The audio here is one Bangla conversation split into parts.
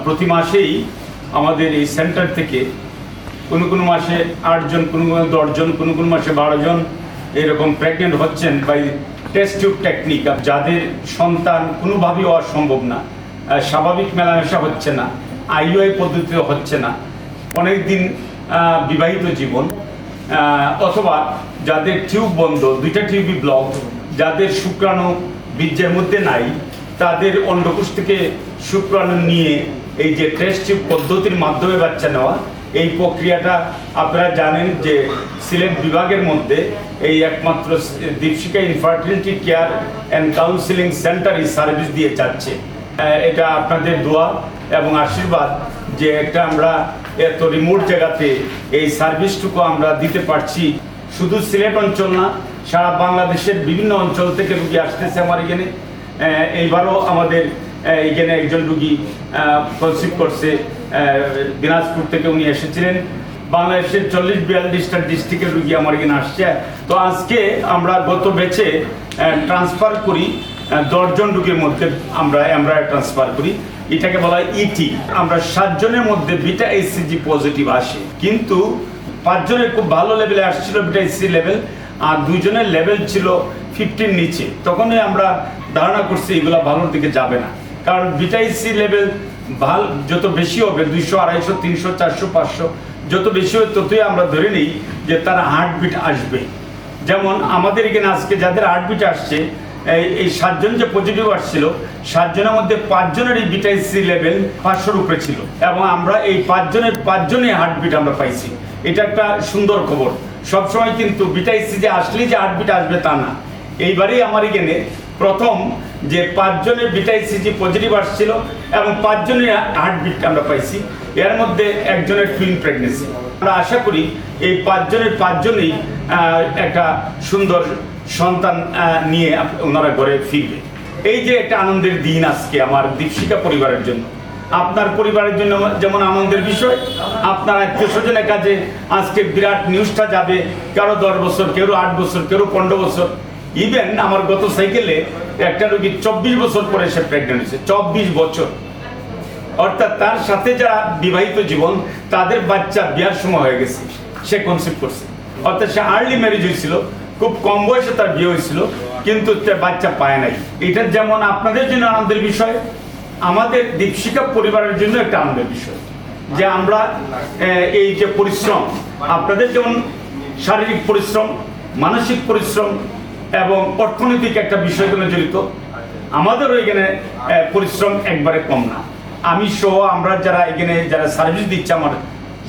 প্রতি মাসেই আমাদের এই সেন্টার থেকে কোনো মাসে 8 জন, কোনো 10 জন, কোনো মাসে 12 জন এরকম প্রেগনেন্ট হচ্ছেন বাই টেস্ট টিউব টেকনিক। যাদের সন্তান কোনোভাবেই হওয়া সম্ভব না, স্বাভাবিক মেলামেশা হচ্ছে না, আইইউআই পদ্ধতিতে হচ্ছে না, অনেক দিন বিবাহিত জীবন, অথবা যাদের টিউব বন্ধ, 2টা টিউবই ব্লক, যাদের শুক্রাণু বীর্যের মধ্যে নাই, তাদের অন্ডকোষ থেকে শুক্রাণু নিয়ে এই যে টেস্ট টিউব পদ্ধতির মাধ্যমে বাচ্চা নেওয়া, এই প্রক্রিয়াটা আপনারা জানেন যে সিলেট বিভাগের মধ্যে এই একমাত্র Dipshikha infertility care and counselling centre এই সার্ভিস দিয়ে যাচ্ছে। এটা আপনাদের দোয়া এবং আশীর্বাদ যে একটা আমরা এত রিমোট জায়গাতে এই সার্ভিসটুকু আমরা দিতে পারছি। শুধু সিলেট অঞ্চল না, সারা বাংলাদেশের বিভিন্ন অঞ্চল থেকে রুগী আসতেছে আমার এখানে। এইবারও আমাদের এখানে একজন রুগী কনসিভ করছে, দিনাজপুর থেকে উনি এসেছিলেন। বাংলাদেশের 40-42টা ডিস্ট্রিক্টের রুগী আমার এখানে আসছে। তো আজকে আমরা গত ব্যাচে ট্রান্সফার করি 10 জন রুগীর মধ্যে আমরা এমব্রায়ো ট্রান্সফার করি, এটাকে বলা হয় ইটি। আমরা 7 জনের মধ্যে বিটা এইচসিজি পজিটিভ আসে, কিন্তু 5 জনের খুব ভালো লেভেলে আসছিল বিটা এইচসি লেভেল, আর 2 জনের লেভেল ছিল 50 নিচে। তখনই আমরা ধারণা করছি এগুলো ভালোর দিকে যাবে না, কারণ বিটা এইচসি লেভেল ভালো যত বেশি হবে, 200, 250, 300, 400, 500 যত বেশি হবে, ততই আমরা ধরে নিই যে তার হার্টবিট আসবে। যেমন আমাদের এখানে আজকে যাদের হার্টবিট আসছে, এই 7 জন যে পজিটিভ আসছিল, 7 জনের মধ্যে 5 জনের এই বিটা এইচসি লেভেল 500-র উপরে ছিল, এবং আমরা এই 5 জনের 5 জনই হার্টবিট আমরা পাইছি। এটা একটা সুন্দর খবর। সবসময় কিন্তু বিটা এইচসি যে আসলেই যে হার্টবিট আসবে তা না। এইবারেই আমার এখানে প্রথম যে 5 জনের বিটা এইচসিজি পজিটিভ আসছিল এবং 5 জনের হার্টবিট আমরা পাইছি, এর মধ্যে একজনের টুইন প্রেগনেন্সি। আমরা আশা করি এই 5 জনের 5 জনই একটা সুন্দর সন্তান নিয়ে ওনারা ঘরে ফিরবে। এই যে একটা আনন্দের দিন আজকে আমার দীপশিখা পরিবারের জন্য, আপনার পরিবারের জন্য যেমন আনন্দের বিষয়, আপনার আত্মীয় স্বজনের কাছে আজকে বিরাট নিউজটা যাবে। কারো 10 বছর, কেউ 8 বছর, কেউ 15 বছর। ইভেন আমার গত সাইকেলে একটা রোগী 24 বছর পরে সে প্রেগনেন্ট হয়েছে, 24 বছর। অর্থাৎ তার সাথে যারা বিবাহিত জীবন, তাদের বাচ্চা বিয়ার সময় হয়ে গেছে, সে কনসিভ করছে। অর্থাৎ সে আর্লি ম্যারেজ হয়েছিল, খুব কম বয়সে তার বিয়ে হয়েছিল, কিন্তু বাচ্চা পায় নাই। এটা যেমন আপনাদের জন্য আনন্দের বিষয়, আমাদের দীপশিখা পরিবারের জন্য একটা আনন্দের বিষয় যে আমরা এই যে পরিশ্রম, আপনাদের যেমন শারীরিক পরিশ্রম, মানসিক পরিশ্রম এবং অর্থনৈতিক একটা বিষয়গুলো জড়িত, আমাদেরও এখানে পরিশ্রম একবারে কম না। আমি সহ আমরা যারা এখানে যারা সার্ভিস দিচ্ছে, আমার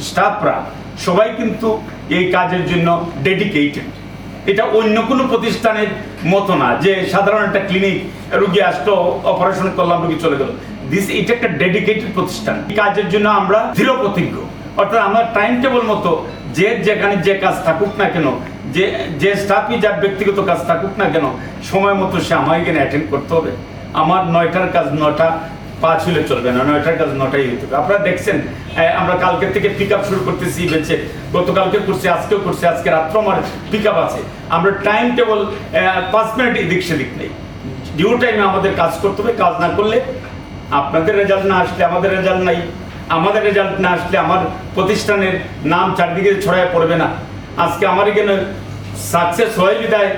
স্টাফরা সবাই কিন্তু এই কাজের জন্য ডেডিকেটেড। এটা অন্য কোনো প্রতিষ্ঠানের মতো না যে সাধারণ একটা ক্লিনিক, রুগী আসতো, অপারেশন করলাম, রুগী চলে গেল। এটা একটা ডেডিকেটেড প্রতিষ্ঠান। এই কাজের জন্য আমরা দৃঢ় প্রতিজ্ঞ। অর্থাৎ আমরা টাইম টেবিল মতো যেখানে যে কাজ থাকুক না কেন, যে স্টাফই যার ব্যক্তিগত কাজ থাকুক না কেন, সময় মতো সে আমার এখানে অ্যাটেন্ড করতে হবে। আমার 9টার কাজ 9:05 হলে চলবে না, 9টার কাজ 9টাই হতে হবে। আপনারা দেখছেন আমরা কালকে থেকে পিক আপ শুরু করতেছি বেঁচে, গতকালকে করছি, আজকেও করছি, আজকে রাত্র আমার পিক আপ আছে। আমরা টাইম টেবল 5 মিনিট এদিক সেদিক নেই, ডিউ টাইমে আমাদের কাজ করতে হবে। কাজ না করলে আপনাদের রেজাল্ট না আসলে আমাদের রেজাল্ট নাই, আমাদের রেজাল্ট না আসলে আমার প্রতিষ্ঠানের নাম চারদিকে ছড়ায় পড়বে না। আজকে আমার এখানে সাকসেস হয় বিদায়,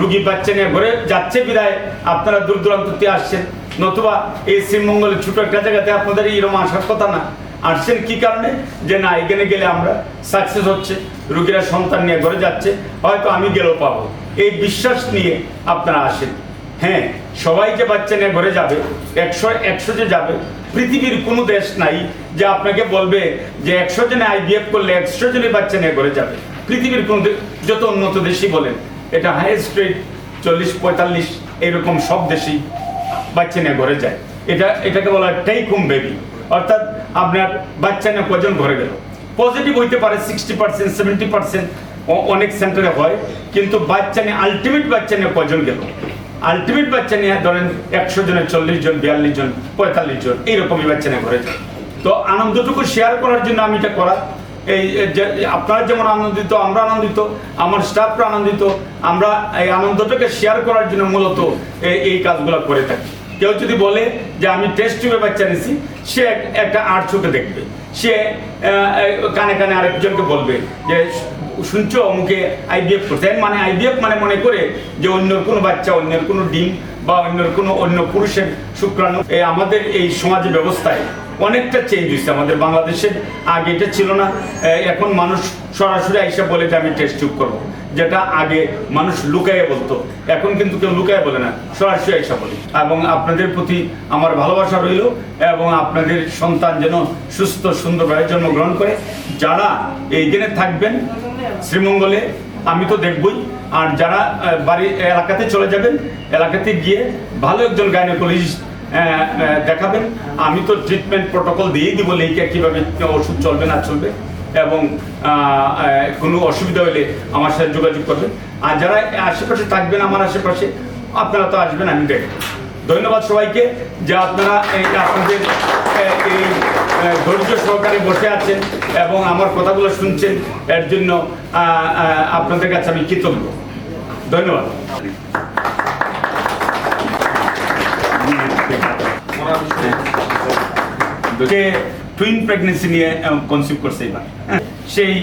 রুগী বাচ্চা নিয়ে ঘরে যাচ্ছে বিদায় আপনারা দূর দূরান্ততে আসছেন, নতুবা এই শ্রীমঙ্গলের ছোট একটা জায়গাতে আপনাদের এরকম আসার কথা না। আসছেন কি কারণে? যে না, এখানে গেলে আমরা সাকসেস হচ্ছে, রুগীরা সন্তান নিয়ে ঘরে যাচ্ছে, হয়তো আমি গেলেও পাবো, এই বিশ্বাস নিয়ে আপনারা আসেন। হ্যাঁ, সবাই যে বাচ্চা নিয়ে ঘরে যাবে, 100 যে যাবে, পৃথিবীর কোনো দেশ নাই যে আপনাকে বলবে যে 100 জনে আইভিএফ করলে 100 জনের বাচ্চা নিয়ে ঘরে যাবে। পৃথিবীর কোন যত উন্নত দেশই বলেন, এটা হাইয়েস্ট রেট 40-45 এরকম সব দেশেই বাচ্চা নিয়ে ঘরে যায়। এটাকে বলা হয় টেক হোম বেবি। অর্থাৎ আপনার বাচ্চা নিয়ে কজন ঘরে গেল, পজিটিভ হইতে পারে 60%, 70% অনেক সেন্টারে হয়, কিন্তু বাচ্চা নিয়ে আলটিমেট বাচ্চা নিয়ে কজন গেল, আলটিমেট বাচ্চা নিয়ে ধরেন 100 জনের 40 জন, 42 জন, 45 জন এইরকমই বাচ্চা নিয়ে ঘরে যায়। তো আনন্দটুকু শেয়ার করার জন্য আমি এটা করা। এই আপনারা যেমন আনন্দিত, আমরা আনন্দিত, আমার স্টাফরা আনন্দিত, আমরা এই আনন্দটাকে শেয়ার করার জন্য মূলত এই কাজগুলো করে থাকি। কেউ যদি বলে যে আমি টেস্ট টিউবে বাচ্চা নিছি, সে একটা আর চোখে দেখবে, সে কানে কানে আরেকজনকে বলবে যে শুনছো অমুকে আইভিএফ করছে, মানে আইভিএফ মানে মনে করে যে অন্যের কোনো বাচ্চা, অন্যের কোনো ডিম বা অন্য পুরুষের শুক্রাণু। আমাদের এই সমাজ ব্যবস্থায় অনেকটা চেঞ্জ হয়েছে আমাদের বাংলাদেশের, আগে এটা ছিল না। এখন মানুষ সরাসরি এসে বলে যে আমি টেস্ট টিউব করবো, যেটা আগে মানুষ লুকায়ে বলতো, এখন কিন্তু কেউ লুকায়ে বলে না, সরাসরি এসে বলে। এবং আপনাদের প্রতি আমার ভালোবাসা রইল, এবং আপনাদের সন্তান যেন সুস্থ সুন্দরভাবে জন্মগ্রহণ করে। যারা এই দিনে থাকবেন শ্রীমঙ্গলে, আমি তো দেখবই, আর যারা বাড়ি এলাকাতে চলে যাবেন, এলাকাতে গিয়ে ভালো একজন গাইনোকোলজিস্ট দেখাবেন। আমি তো ট্রিটমেন্ট প্রোটোকল দিয়েই দিব, লেখা কীভাবে ওষুধ চলবে না চলবে, এবং কোনো অসুবিধা হলে আমার সাথে যোগাযোগ করবেন। আর যারা আশেপাশে থাকবেন, আমার আশেপাশে, আপনারা তো আসবেন, আমি দেখব। ধন্যবাদ সবাইকে যে আপনারা আপনাদের এই ধৈর্য সহকারে বসে আছেন এবং আমার কথাগুলো শুনছেন, এর জন্য আপনাদের কাছে আমি কৃতজ্ঞ। ধন্যবাদ। টুইন প্রেগনেন্সি নিয়ে কনসিভ করছে এবার, সেই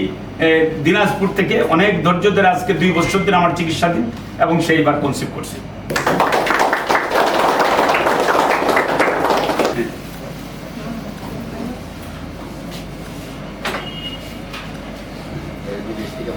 দিনাজপুর থেকে অনেক ধৈর্য ধরে আজকে 2 বছর ধরে আমার চিকিৎসাধীন, এবং সেইবার কনসিভ করছে। বিদেশ থেকে